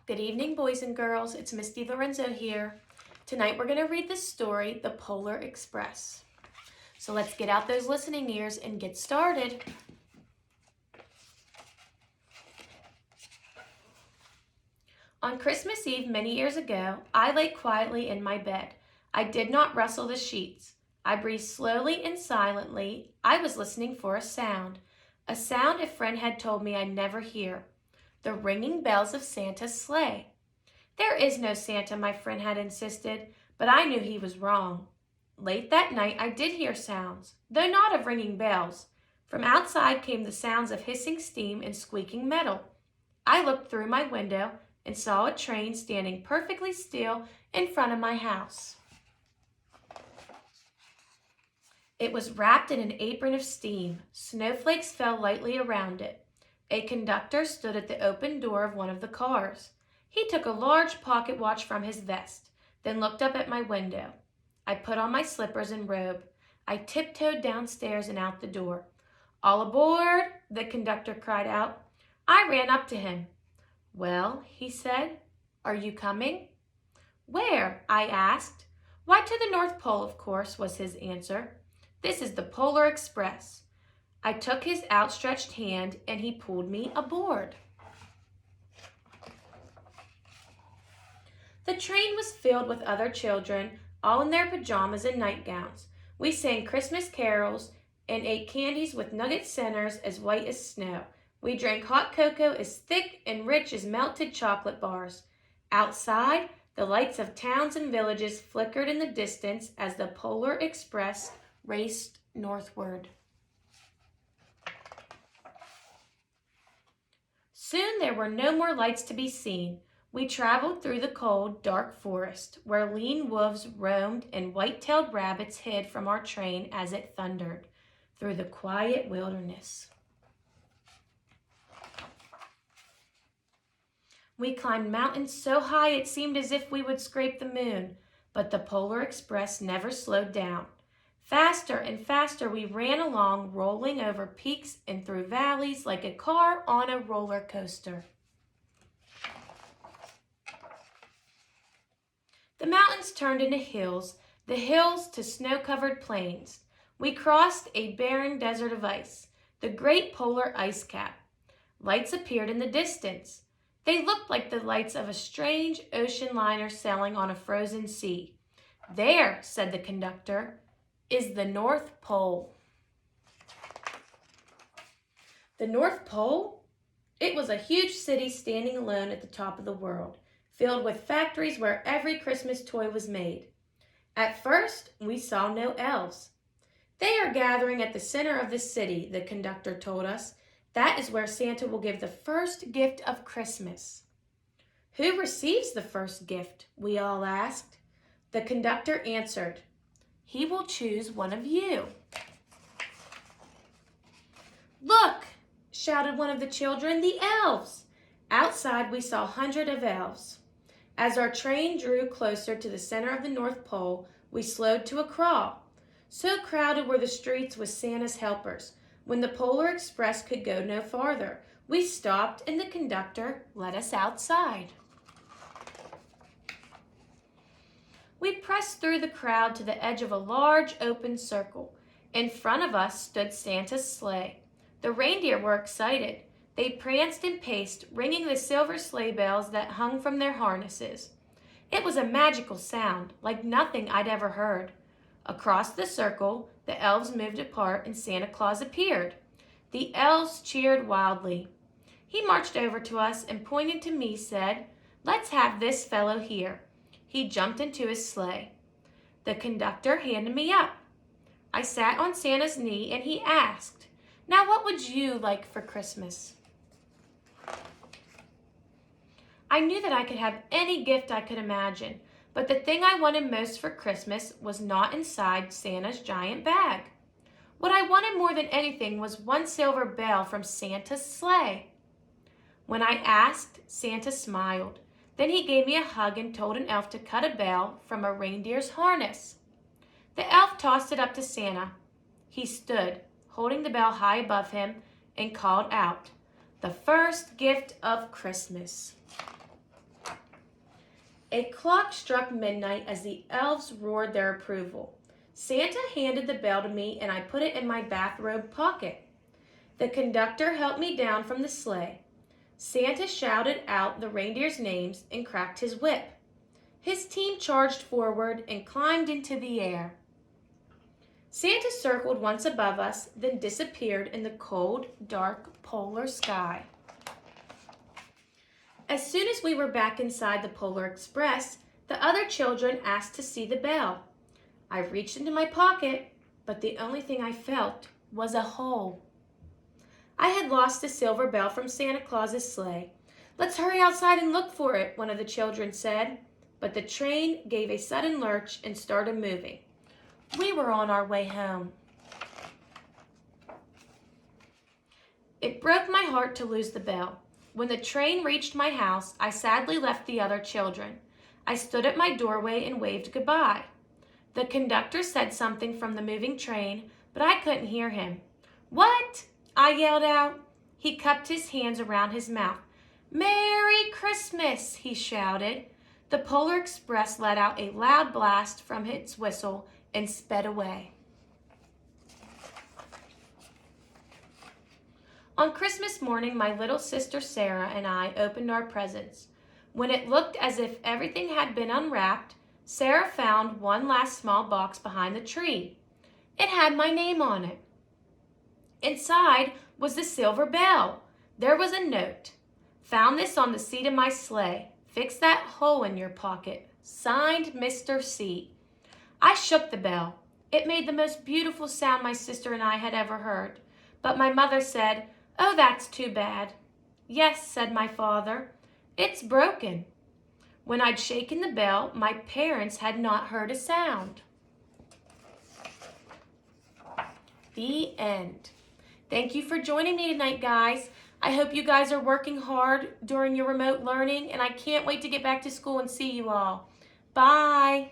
Good evening, boys and girls. It's Misty Lorenzo here. Tonight we're going to read the story, The Polar Express. So let's get out those listening ears and get started. On Christmas Eve many years ago, I lay quietly in my bed. I did not rustle the sheets. I breathed slowly and silently. I was listening for a sound a friend had told me I'd never hear. The ringing bells of Santa's sleigh. There is no Santa, my friend had insisted, but I knew he was wrong. Late that night I did hear sounds, though not of ringing bells. From outside came the sounds of hissing steam and squeaking metal. I looked through my window and saw a train standing perfectly still in front of my house. It was wrapped in an apron of steam. Snowflakes fell lightly around it. A conductor stood at the open door of one of the cars. He took a large pocket watch from his vest, then looked up at my window. I put on my slippers and robe. I tiptoed downstairs and out the door. "All aboard!" the conductor cried out. I ran up to him. "Well," he said, "are you coming?" "Where?" I asked. "Why, to the North Pole, of course," was his answer. "This is the Polar Express." I took his outstretched hand and he pulled me aboard. The train was filled with other children, all in their pajamas and nightgowns. We sang Christmas carols and ate candies with nugget centers as white as snow. We drank hot cocoa as thick and rich as melted chocolate bars. Outside, the lights of towns and villages flickered in the distance as the Polar Express raced northward. Soon there were no more lights to be seen. We traveled through the cold, dark forest, where lean wolves roamed and white-tailed rabbits hid from our train as it thundered, through the quiet wilderness. We climbed mountains so high it seemed as if we would scrape the moon, but the Polar Express never slowed down. Faster and faster we ran along, rolling over peaks and through valleys like a car on a roller coaster. The mountains turned into hills, the hills to snow-covered plains. We crossed a barren desert of ice, the great polar ice cap. Lights appeared in the distance. They looked like the lights of a strange ocean liner sailing on a frozen sea. "There," said the conductor, "is the North Pole." The North Pole? It was a huge city standing alone at the top of the world, filled with factories where every Christmas toy was made. At first, we saw no elves. "They are gathering at the center of the city," the conductor told us. "That is where Santa will give the first gift of Christmas." "Who receives the first gift?" we all asked. The conductor answered, "He will choose one of you." "Look!" shouted one of the children, "the elves!" Outside we saw hundreds of elves. As our train drew closer to the center of the North Pole, we slowed to a crawl. So crowded were the streets with Santa's helpers. When the Polar Express could go no farther, we stopped and the conductor let us outside. We pressed through the crowd to the edge of a large open circle. In front of us stood Santa's sleigh. The reindeer were excited. They pranced and paced, ringing the silver sleigh bells that hung from their harnesses. It was a magical sound, like nothing I'd ever heard. Across the circle, the elves moved apart and Santa Claus appeared. The elves cheered wildly. He marched over to us and pointing to me said, "Let's have this fellow here." He jumped into his sleigh. The conductor handed me up. I sat on Santa's knee and he asked, "Now what would you like for Christmas?" I knew that I could have any gift I could imagine, but the thing I wanted most for Christmas was not inside Santa's giant bag. What I wanted more than anything was one silver bell from Santa's sleigh. When I asked, Santa smiled. Then he gave me a hug and told an elf to cut a bell from a reindeer's harness. The elf tossed it up to Santa. He stood, holding the bell high above him, and called out, "The first gift of Christmas." A clock struck midnight as the elves roared their approval. Santa handed the bell to me and I put it in my bathrobe pocket. The conductor helped me down from the sleigh. Santa shouted out the reindeers' names and cracked his whip. His team charged forward and climbed into the air. Santa circled once above us, then disappeared in the cold, dark polar sky. As soon as we were back inside the Polar Express, the other children asked to see the bell. I reached into my pocket, but the only thing I felt was a hole. I had lost the silver bell from Santa Claus's sleigh. "Let's hurry outside and look for it," one of the children said. But the train gave a sudden lurch and started moving. We were on our way home. It broke my heart to lose the bell. When the train reached my house, I sadly left the other children. I stood at my doorway and waved goodbye. The conductor said something from the moving train, but I couldn't hear him. "What?" I yelled out. He cupped his hands around his mouth. "Merry Christmas," he shouted. The Polar Express let out a loud blast from its whistle and sped away. On Christmas morning, my little sister Sarah and I opened our presents. When it looked as if everything had been unwrapped, Sarah found one last small box behind the tree. It had my name on it. Inside was the silver bell. There was a note. "Found this on the seat of my sleigh. Fix that hole in your pocket. Signed, Mr. C." I shook the bell. It made the most beautiful sound my sister and I had ever heard. But my mother said, "Oh, that's too bad." "Yes," said my father, "it's broken." When I'd shaken the bell, my parents had not heard a sound. The end. Thank you for joining me tonight, guys. I hope you guys are working hard during your remote learning, and I can't wait to get back to school and see you all. Bye.